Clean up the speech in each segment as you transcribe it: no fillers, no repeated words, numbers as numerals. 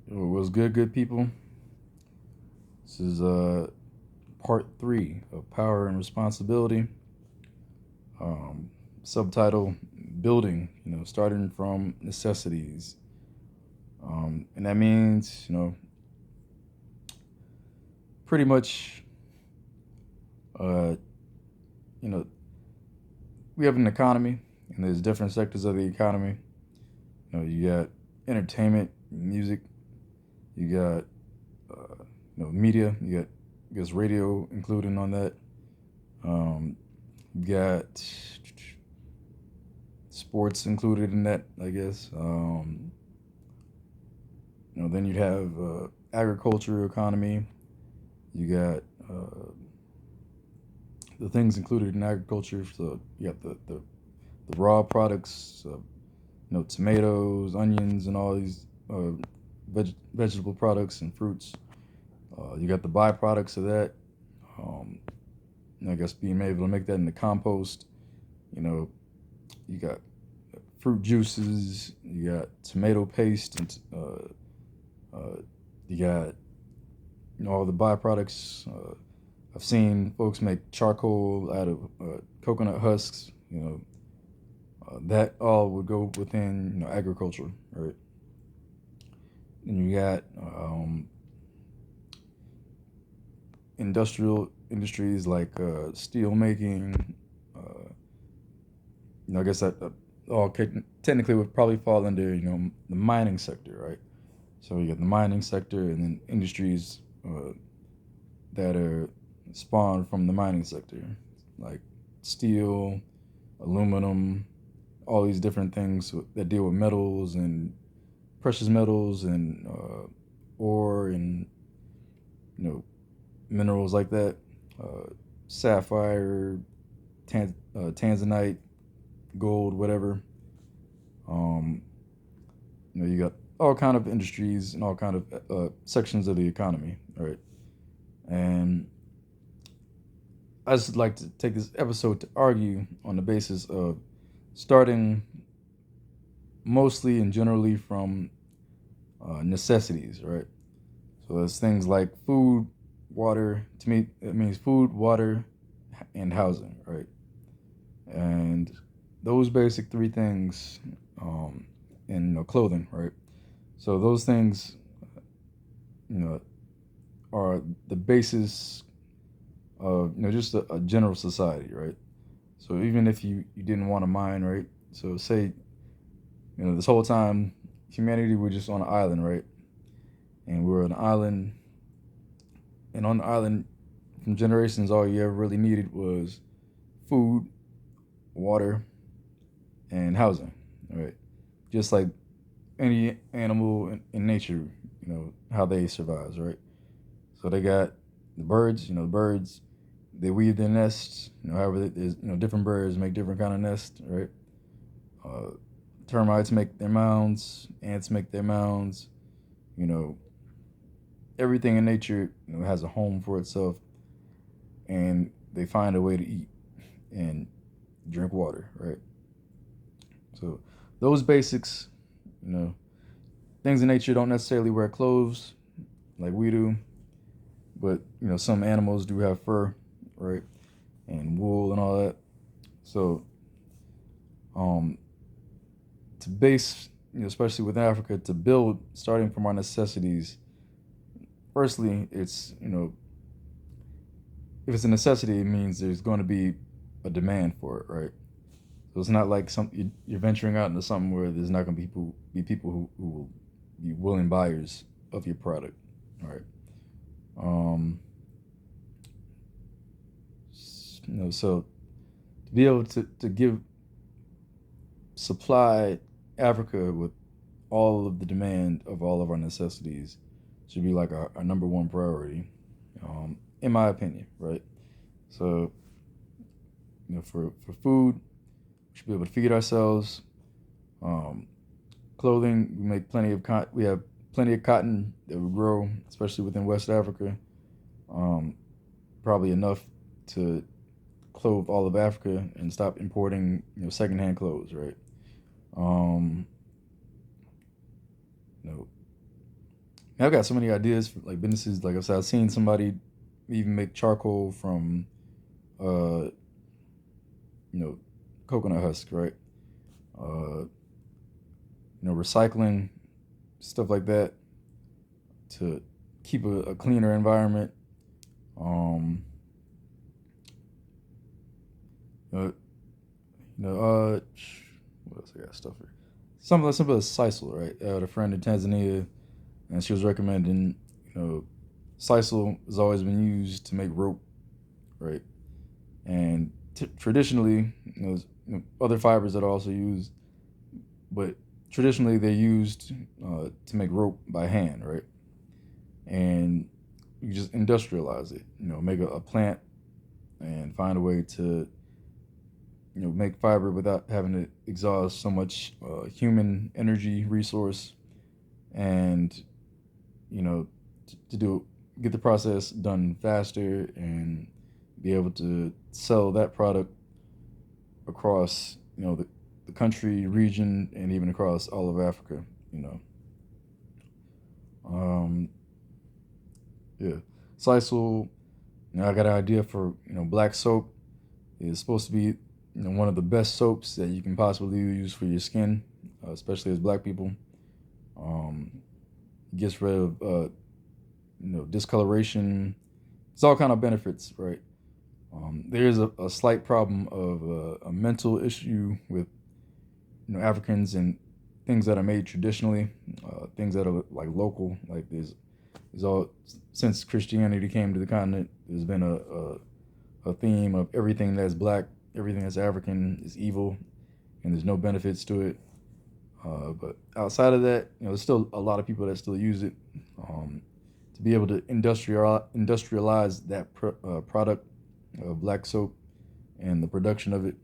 What's good people? This is part three of Power and Responsibility. Um, Subtitle: Building. Starting from necessities, and that means pretty much uh, you know we have an economy, and there's different sectors of the economy. You got entertainment, music. You got media. You got I guess radio included on that. You got sports included in that, I guess. Then you'd have agriculture, economy. You got the things included in agriculture. So you got the raw products, tomatoes, onions, and all these vegetable products and fruits. You got the byproducts of that. Um, I guess being able to make that into compost. You know, you got fruit juices. You got tomato paste, and you got all the byproducts. I've seen folks make charcoal out of coconut husks. That all would go within agriculture, right? And you got industrial industries like steel making. I guess that all technically would probably fall under the mining sector, right? So you got the mining sector, and then industries that are spawned from the mining sector, like steel, aluminum, all these different things that deal with metals and precious metals and ore and minerals like that, sapphire, tanzanite, gold, whatever. Um, you got all kind of industries and all kind of sections of the economy, right? And I just like to take this episode to argue on the basis of starting mostly and generally from necessities, right? So there's things like food, water. To me, it means food, water, and housing, right? And those basic three things, and clothing, right? So those things, you know, are the basis of just a general society, right? So even if you didn't want to mine, right? So say this whole time humanity were just on an island, right? And we were an island, and on the island, from generations, all you ever really needed was food, water, and housing, right? Just like any animal in nature, how they survive, right? So they got the birds, the birds, they weave their nests, however, there's, different birds make different kind of nests, right? Uh, Termites make their mounds, ants make their mounds, you know, everything in nature, has a home for itself, and they find a way to eat and drink water, right? So those basics, you know, things in nature don't necessarily wear clothes like we do, but some animals do have fur, right, and wool and all that. So um, to base, especially with Africa, to build starting from our necessities. Firstly, it's if it's a necessity, it means there's going to be a demand for it, right? So it's not like you're venturing out into something where there's not going to be people who will be willing buyers of your product, all right? Um, so to be able to give supply Africa with all of the demand of all of our necessities should be like our number one priority, in my opinion, right? So for food, we should be able to feed ourselves. Um, Clothing, we make plenty of we have plenty of cotton that we grow, especially within West Africa. Um, Probably enough to clothe all of Africa and stop importing secondhand clothes, right? Um, you know, I've got so many ideas for like businesses. Like I said, I've seen somebody even make charcoal from, uh, you know, coconut husk, right? Uh, recycling stuff like that to keep a cleaner environment. Um, uh, what else I got stuff here? Something as simple as sisal, right? I had a friend in Tanzania, and she was recommending, sisal has always been used to make rope, right? And traditionally, other fibers that are also used, but traditionally they're used to make rope by hand, right? And you just industrialize it, make a plant and find a way to, make fiber without having to exhaust so much human energy resource, and you know, to do get the process done faster and be able to sell that product across, the country, region, and even across all of Africa. You know, um, yeah. Sisal, I got an idea for black soap. It's supposed to be one of the best soaps that you can possibly use for your skin, especially as black people. Um, it gets rid of discoloration. It's all kind of benefits, right? There is a slight problem of a mental issue with Africans and things that are made traditionally, things that are like local. Like there's all since Christianity came to the continent, there's been a theme of everything that's black, everything that's African is evil, and there's no benefits to it. But outside of that, there's still a lot of people that still use it. To be able to industrialize that product of black soap and the production of it,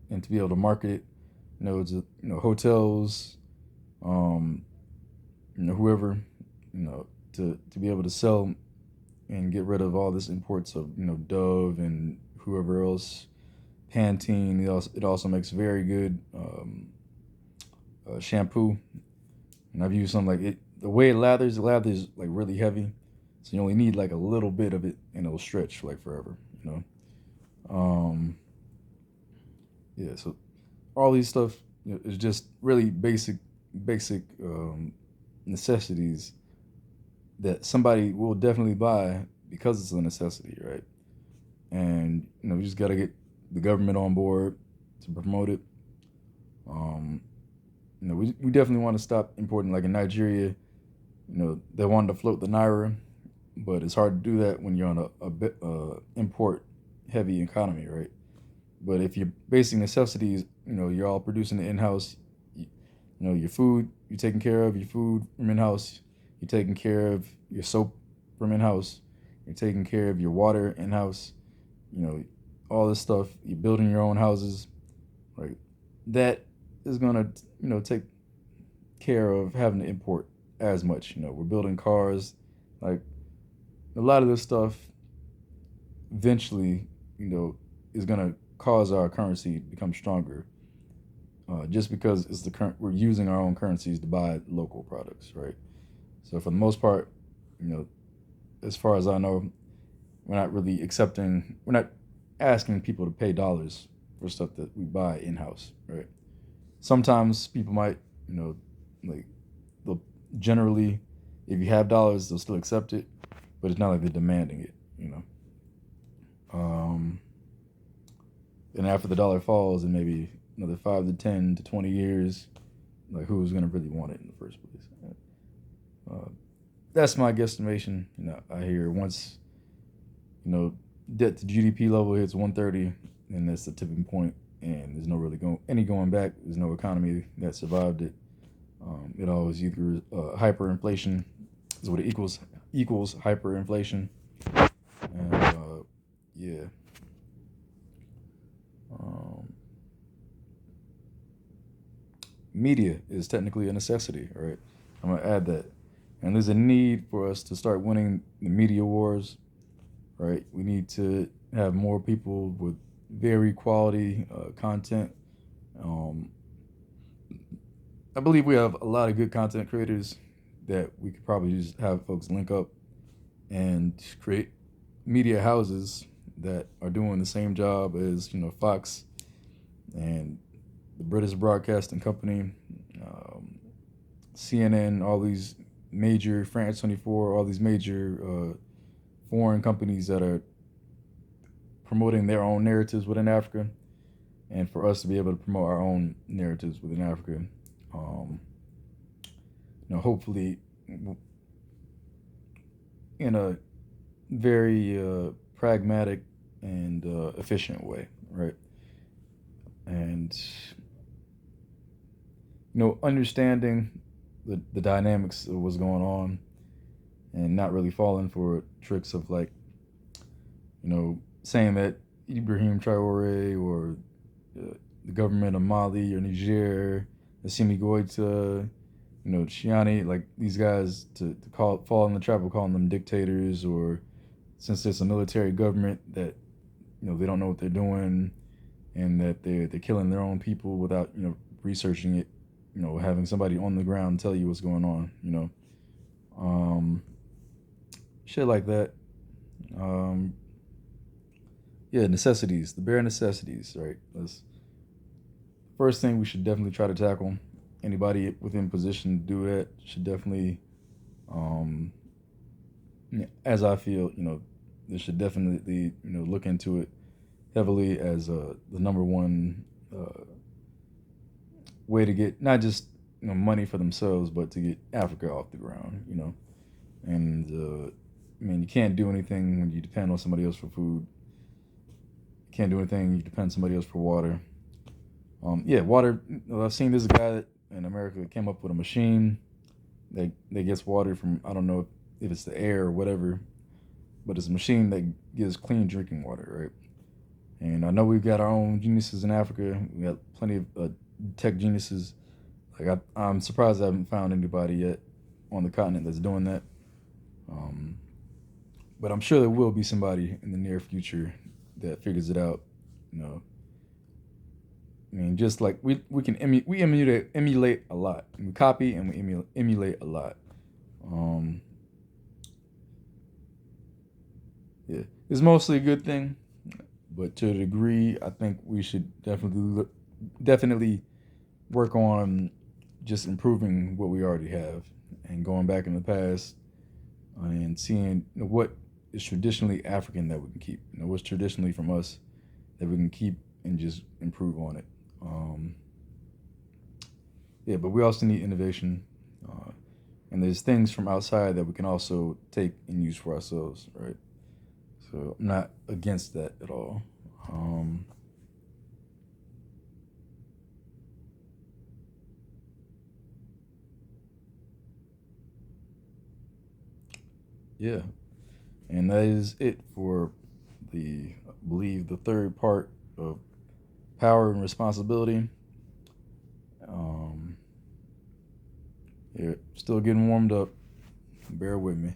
and to be able to market it, hotels, um, whoever, to be able to sell and get rid of all this imports of Dove and whoever else, Pantene. It also makes very good shampoo, and I've used some like it. The way it lathers like really heavy, so you only need like a little bit of it, and it'll stretch like forever. Um, yeah. So all these stuff is just really basic necessities that somebody will definitely buy because it's a necessity, right? And we just got to get the government on board to promote it. Um, we definitely want to stop importing. Like in Nigeria, they wanted to float the naira, but it's hard to do that when you're on a bit import heavy economy, right? But if you're basing necessities, you're all producing it in house. Your food you're taking care of, your food from in house. You're taking care of your soap from in house. You're taking care of your water in house. All this stuff. You're building your own houses, right? That is gonna take care of having to import as much. We're building cars, like a lot of this stuff. Eventually, is gonna cause our currency to become stronger, just because it's the current we're using our own currencies to buy local products, right? So for the most part, you know, as far as I know, we're not asking people to pay dollars for stuff that we buy in house, right? Sometimes people might, like they'll generally, if you have dollars, they'll still accept it, but it's not like they're demanding it. Um, and after the dollar falls in maybe another 5 to 10 to 20 years, like who's gonna really want it in the first place? Uh, that's my guesstimation. I hear once debt to GDP level hits 130, and that's the tipping point, and there's no really going back. There's no economy that survived it. It always either hyperinflation is what it equals hyperinflation, and yeah. Um, Media is technically a necessity, right? I'm gonna add that, and there's a need for us to start winning the media wars, right? We need to have more people with very quality content. Um, I believe we have a lot of good content creators that we could probably just have folks link up and create media houses that are doing the same job as Fox and the British Broadcasting Company, CNN, all these major France 24, all these major foreign companies that are promoting their own narratives within Africa, and for us to be able to promote our own narratives within Africa. Hopefully, in a very pragmatic and efficient way, right? And understanding the dynamics of what's going on, and not really falling for tricks of like, saying that Ibrahim Traore or the government of Mali or Niger, Assimi Goïta, Chiani, like these guys to fall in the trap of calling them dictators, or since it's a military government that they don't know what they're doing, and that they're killing their own people without researching it, having somebody on the ground tell you what's going on, shit like that. Yeah, necessities, the bare necessities, right? That's the first thing we should definitely try to tackle. Anybody within position to do that should definitely, um, as I feel, they should definitely, look into it heavily as the number one way to get not just money for themselves, but to get Africa off the ground. And you can't do anything when you depend on somebody else for food. You can't do anything. You depend on somebody else for water. Yeah, water. I've seen this guy that in America that came up with a machine that gets water from, I don't know if it's the air or whatever, but it's a machine that gives clean drinking water, right? And I know we've got our own geniuses in Africa. We got plenty of tech geniuses. Like I'm surprised I haven't found anybody yet on the continent that's doing that. But I'm sure there will be somebody in the near future that figures it out. Just like we can we emulate a lot. We copy and we emulate a lot. Yeah, it's mostly a good thing, but to a degree, I think we should definitely work on just improving what we already have, and going back in the past and seeing what is traditionally African that we can keep. What's traditionally from us that we can keep and just improve on it. Yeah, but we also need innovation, and there's things from outside that we can also take and use for ourselves, right? So I'm not against that at all. Yeah, and that is it for I believe, the third part of power and responsibility. Um, yeah, still getting warmed up. Bear with me.